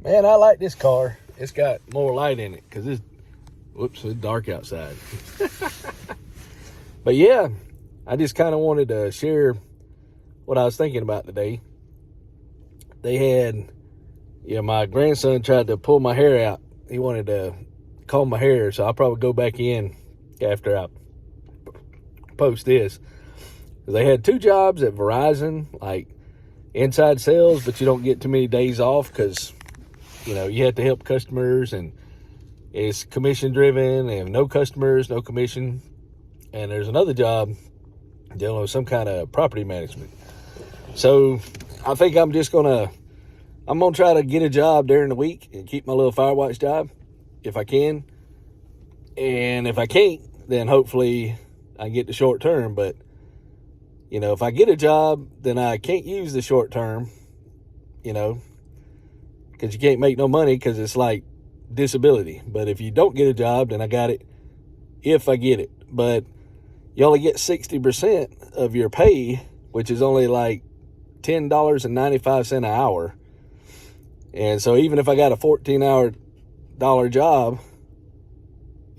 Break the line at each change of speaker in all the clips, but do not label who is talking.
Man, I like this car. It's got more light in it because it's dark outside. But yeah, I just kind of wanted to share what I was thinking about today. They had, my grandson tried to pull my hair out. He wanted to comb my hair, so I'll probably go back in after I post this. They had 2 jobs at Verizon, like inside sales, but you don't get too many days off because, you have to help customers, and it's commission driven, and no customers, no commission. And there's another job dealing with some kind of property management. So I think I'm going to try to get a job during the week and keep my little Firewatch job if I can. And if I can't, then hopefully I can get the short term. But, if I get a job, then I can't use the short term, because you can't make no money because it's like disability. But if you don't get a job, then I got it if I get it. But you only get 60% of your pay, which is only like $10.95 an hour. And so even if I got a $14 job,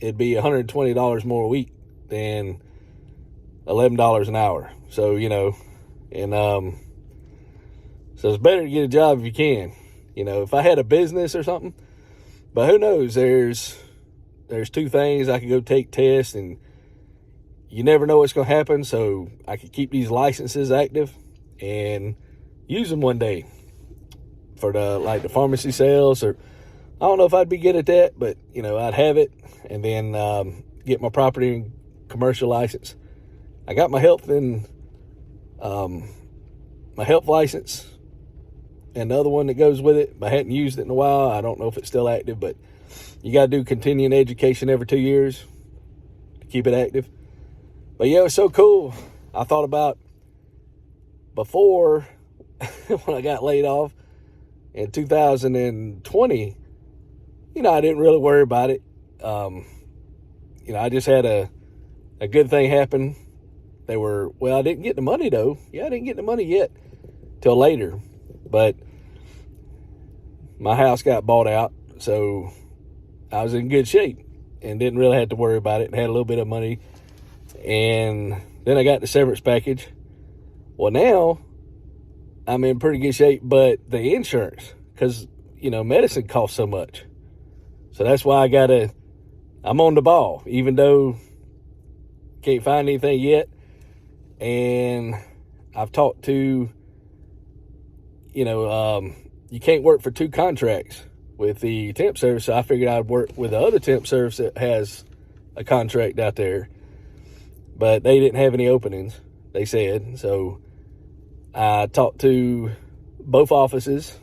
it'd be $120 more a week than $11 an hour. So, and so it's better to get a job if you can. If I had a business or something, but who knows, there's 2 things. I could go take tests, and you never know what's going to happen. So I could keep these licenses active and use them one day for the pharmacy sales, or I don't know if I'd be good at that, but I'd have it, and then get my property and commercial license. I got my health license and the other one that goes with it. I hadn't used it in a while. I don't know if it's still active, but you got to do continuing education every 2 years to keep it active. But yeah, it was so cool. I thought about before when I got laid off in 2020, I didn't really worry about it. I just had a good thing happen. I didn't get the money though. Yeah, I didn't get the money yet till later. But my house got bought out, so I was in good shape and didn't really have to worry about it, and had a little bit of money. And then I got the severance package. Well, now I'm in pretty good shape, but the insurance, because, medicine costs so much. So that's why I'm on the ball, even though can't find anything yet. And I've talked to, you can't work for 2 contracts with the temp service. So I figured I'd work with the other temp service that has a contract out there. But they didn't have any openings, they said. So I talked to both offices,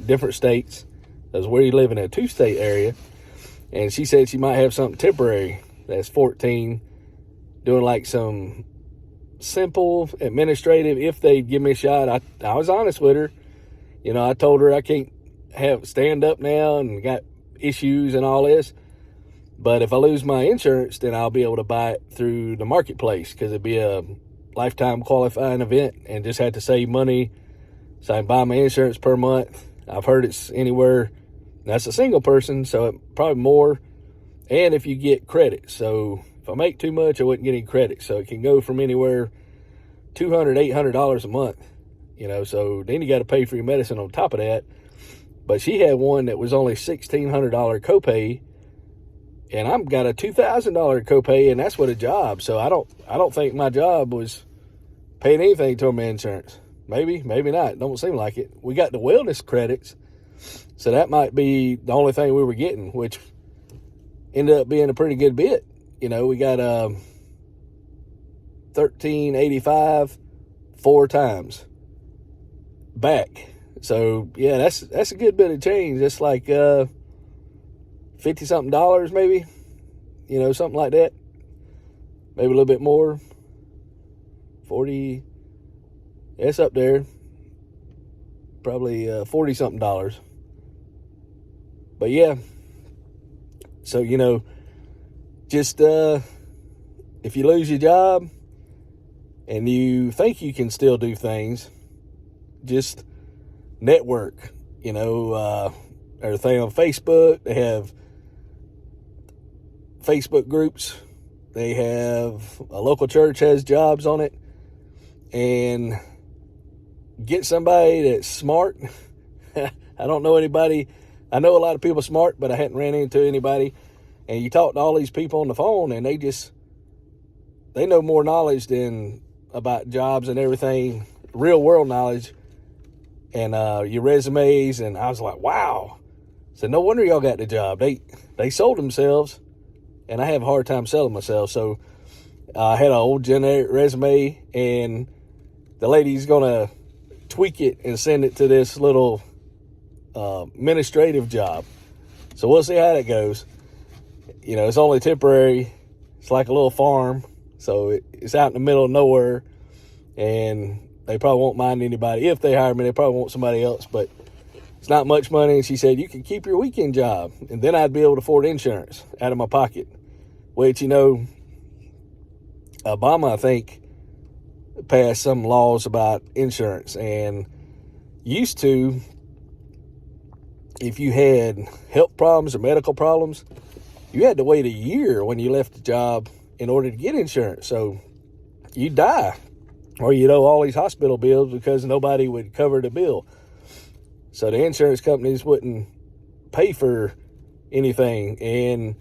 different states. That's where you live in a 2-state area. And she said she might have something temporary that's 14, doing like some simple administrative if they give me a shot. I was honest with her. I told her I can't stand up now and got issues and all this. But if I lose my insurance, then I'll be able to buy it through the marketplace, because it'd be a lifetime qualifying event and just had to save money. So I can buy my insurance per month. I've heard it's anywhere. That's a single person, so it probably more. And if you get credit. So if I make too much, I wouldn't get any credit. So it can go from anywhere $200, $800 a month. So then you got to pay for your medicine on top of that. But she had one that was only $1,600 copay, and I've got a $2,000 copay, and that's with a job. So I don't think my job was paying anything toward my insurance. Maybe not. Don't seem like it. We got the wellness credits, so that might be the only thing we were getting, which ended up being a pretty good bit. We got $1,385 4 times back. So yeah, that's a good bit of change. That's like $50 something maybe, something like that. Maybe a little bit more. 40. It's up there. Probably 40 something dollars. But yeah. So just if you lose your job and you think you can still do things, just network, everything on Facebook. They have Facebook groups. They have a local church has jobs on it. And get somebody that's smart. I don't know anybody. I know a lot of people smart, but I hadn't ran into anybody. And you talk to all these people on the phone, and they know more knowledge than about jobs and everything, real world knowledge, and your resumes. And I was like, wow. So no wonder y'all got the job. They sold themselves, and I have a hard time selling myself. So I had an old generic resume, and the lady's going to tweak it and send it to this little administrative job. So we'll see how that goes. You know, it's only temporary. It's like a little farm. So it's out in the middle of nowhere. And they probably won't mind anybody. If they hire me, they probably want somebody else. But it's not much money. And she said, you can keep your weekend job. And then I'd be able to afford insurance out of my pocket. Which, you know, Obama, I think, passed some laws about insurance. And used to, if you had health problems or medical problems, you had to wait a year when you left the job in order to get insurance. So you die, or you owe all these hospital bills because nobody would cover the bill. So the insurance companies wouldn't pay for anything. And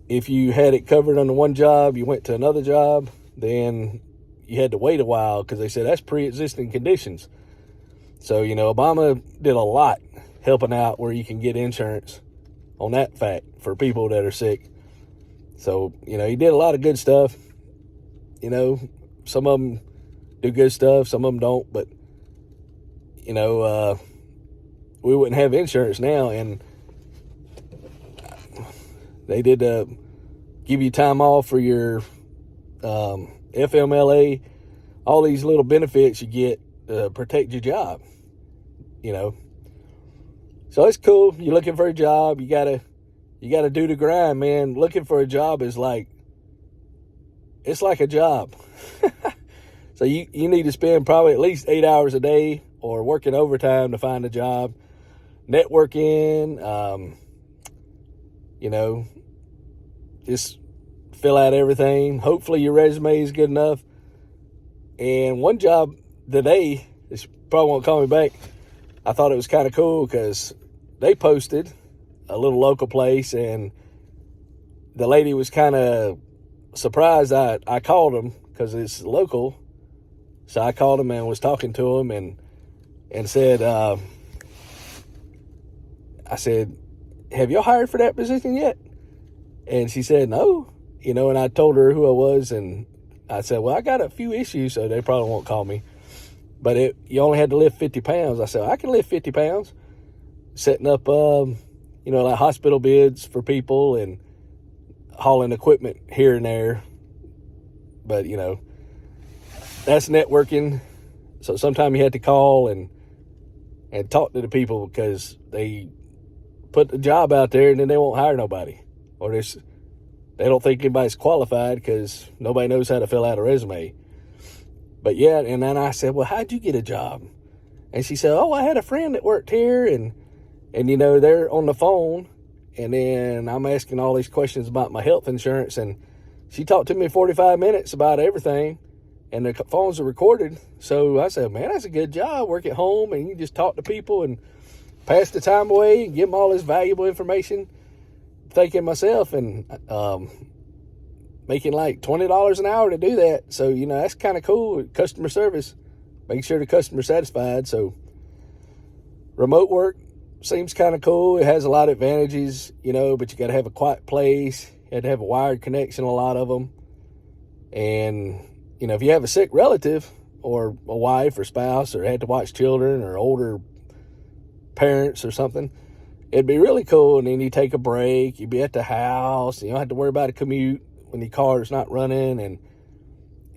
if you had it covered on the one job, you went to another job, then you had to wait a while because they said that's pre-existing conditions. So, you know, Obama did a lot helping out where you can get insurance on that fact for people that are sick. So, you know, he did a lot of good stuff. You know, some of them do good stuff, some of them don't. But, you know, we wouldn't have insurance now. And they did give you time off for your FMLA, all these little benefits you get to protect your job, you know. So it's cool. You're looking for a job. You gotta do the grind, man. Looking for a job is it's like a job. So you need to spend probably at least 8 hours a day or working overtime to find a job. Networking, you know, just fill out everything. Hopefully your resume is good enough. And one job today, this probably won't call me back, I thought it was kind of cool because they posted a little local place, and the lady was kind of surprised I called them because it's local. So I called them and was talking to them and said, I said, have y'all hired for that position yet? And she said, no. You know, and I told her who I was, and I said, well, I got a few issues, so they probably won't call me. But you only had to lift 50 pounds. I said, I can lift 50 pounds. Setting up, you know, like hospital beds for people and hauling equipment here and there. But, you know, that's networking. So sometimes you have to call and talk to the people because they put the job out there and then they won't hire nobody. Or they don't think anybody's qualified because nobody knows how to fill out a resume. But yeah, and then I said, well, how'd you get a job? And she said, oh, I had a friend that worked here, and you know, they're on the phone, and then I'm asking all these questions about my health insurance, and she talked to me 45 minutes about everything, and the phones are recorded. So I said, man, that's a good job. Work at home, and you just talk to people and pass the time away and give them all this valuable information. Thinking myself, and making like $20 an hour to do that. So, you know, that's kind of cool. Customer service, making sure the customer's satisfied. So remote work seems kind of cool. It has a lot of advantages, you know, but you got to have a quiet place. You have to have a wired connection, a lot of them. And, you know, if you have a sick relative or a wife or spouse or had to watch children or older parents or something, it'd be really cool. And then you take a break, you'd be at the house, you don't have to worry about a commute when your car's not running,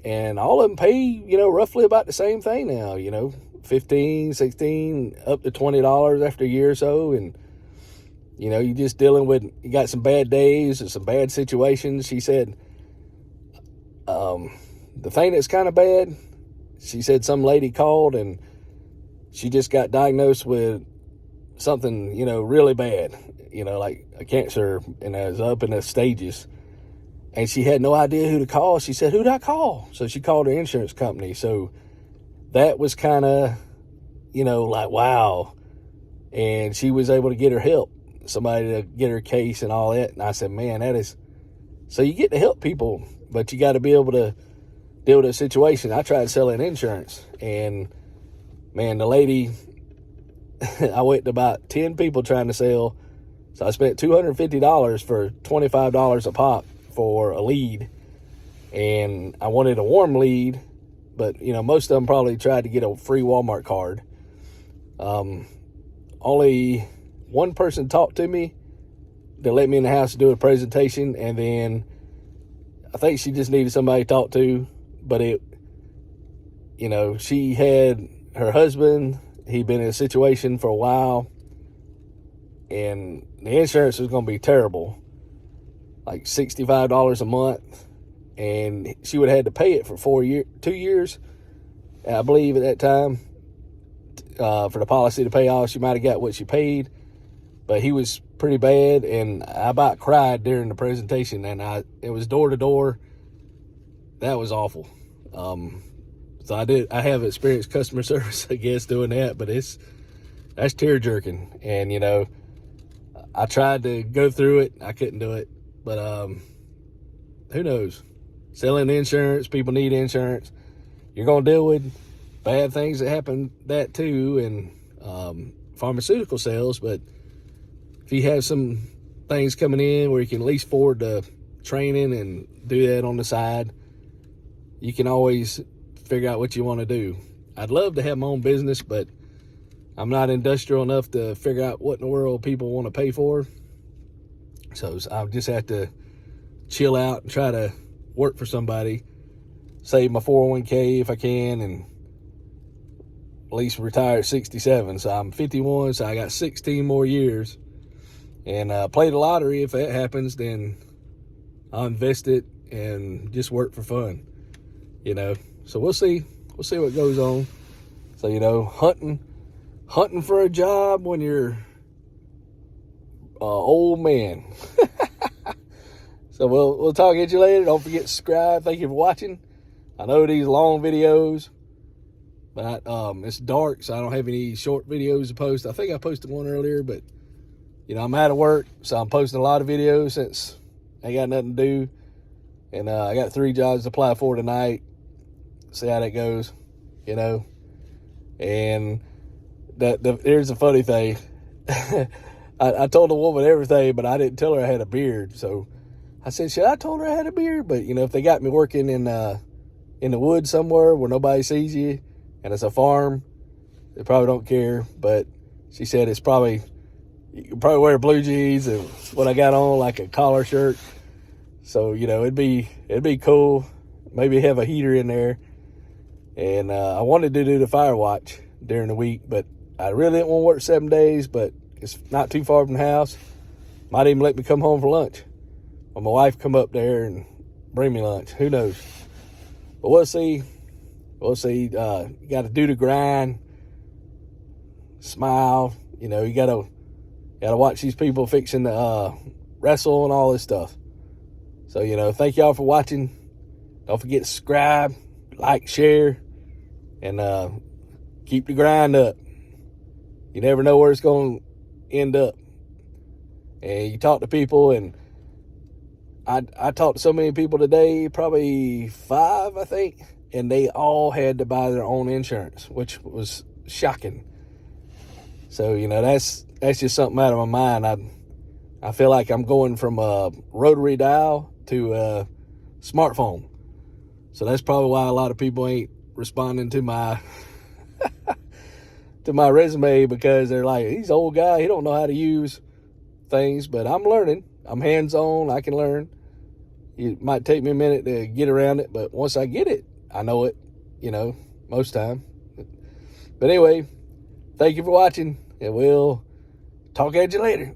and all of them pay, you know, roughly about the same thing now, you know, $15, $16, up to $20 after a year or so. And, you know, you're just dealing with, you got some bad days or some bad situations. She said, the thing that's kind of bad, she said some lady called and she just got diagnosed with something, really bad, like a cancer, and it was up in the stages. And she had no idea who to call. She said, "Who do I call?" So she called her insurance company. So that was kind of, like, wow. And she was able to get her help, somebody to get her case and all that. And I said, man, that is, so you get to help people, but you got to be able to deal with a situation. I tried selling insurance, and man, the lady, I went to about 10 people trying to sell. So I spent $250 for $25 a pop for a lead. And I wanted a warm lead, but, most of them probably tried to get a free Walmart card. Only one person talked to me to let me in the house to do a presentation. And then I think she just needed somebody to talk to, but she had her husband, he'd been in a situation for a while, and the insurance was going to be terrible, like $65 a month, and she would have had to pay it for 2 years, I believe at that time, for the policy to pay off. She might have got what she paid, but he was pretty bad, and I about cried during the presentation, and it was door to door. That was awful. So I have experienced customer service, I guess, doing that, but that's tear jerking. And, I tried to go through it. I couldn't do it, but, who knows? Selling insurance, people need insurance. You're going to deal with bad things that happen, that too, and, pharmaceutical sales. But if you have some things coming in where you can at least afford the training and do that on the side, you can always figure out what you want to do. I'd love to have my own business, but I'm not industrial enough to figure out what in the world people want to pay for. So I'll just have to chill out and try to work for somebody, save my 401k if I can, and at least retire at 67. So I'm 51, so I got 16 more years. And play the lottery. If that happens, then I'll invest it and just work for fun, So we'll see. We'll see what goes on. So, hunting for a job when you're old man. So we'll talk at you later. Don't forget to subscribe. Thank you for watching. I know these long videos, but it's dark, so I don't have any short videos to post. I think I posted one earlier, but I'm out of work, so I'm posting a lot of videos since I ain't got nothing to do. And I got 3 jobs to apply for tonight. See how that goes, And here's the funny thing. I told the woman everything, but I didn't tell her I had a beard. So I said, should I told her I had a beard? But, if they got me working in the woods somewhere where nobody sees you and it's a farm, they probably don't care. But she said you can probably wear blue jeans and what I got on, like a collar shirt. So, it'd be cool. Maybe have a heater in there. And I wanted to do the fire watch during the week, but I really didn't want to work 7 days, but it's not too far from the house. Might even let me come home for lunch. Or my wife come up there and bring me lunch. Who knows? But we'll see. We'll see. You got to do the grind. Smile. You got to watch these people fixing the wrestle and all this stuff. So, thank y'all for watching. Don't forget to subscribe, like, share, and keep the grind up. You never know where it's going to end up. And you talk to people, and I talked to so many people today, probably 5, I think, and they all had to buy their own insurance, which was shocking. So, that's just something out of my mind. I feel like I'm going from a rotary dial to a smartphone. So that's probably why a lot of people ain't responding to my to my resume, because they're like, he's an old guy, he don't know how to use things. But I'm learning. I'm hands-on. I can learn. It might take me a minute to get around it, but once I get it, I know it, most time. But anyway, thank you for watching, and we'll talk at you later.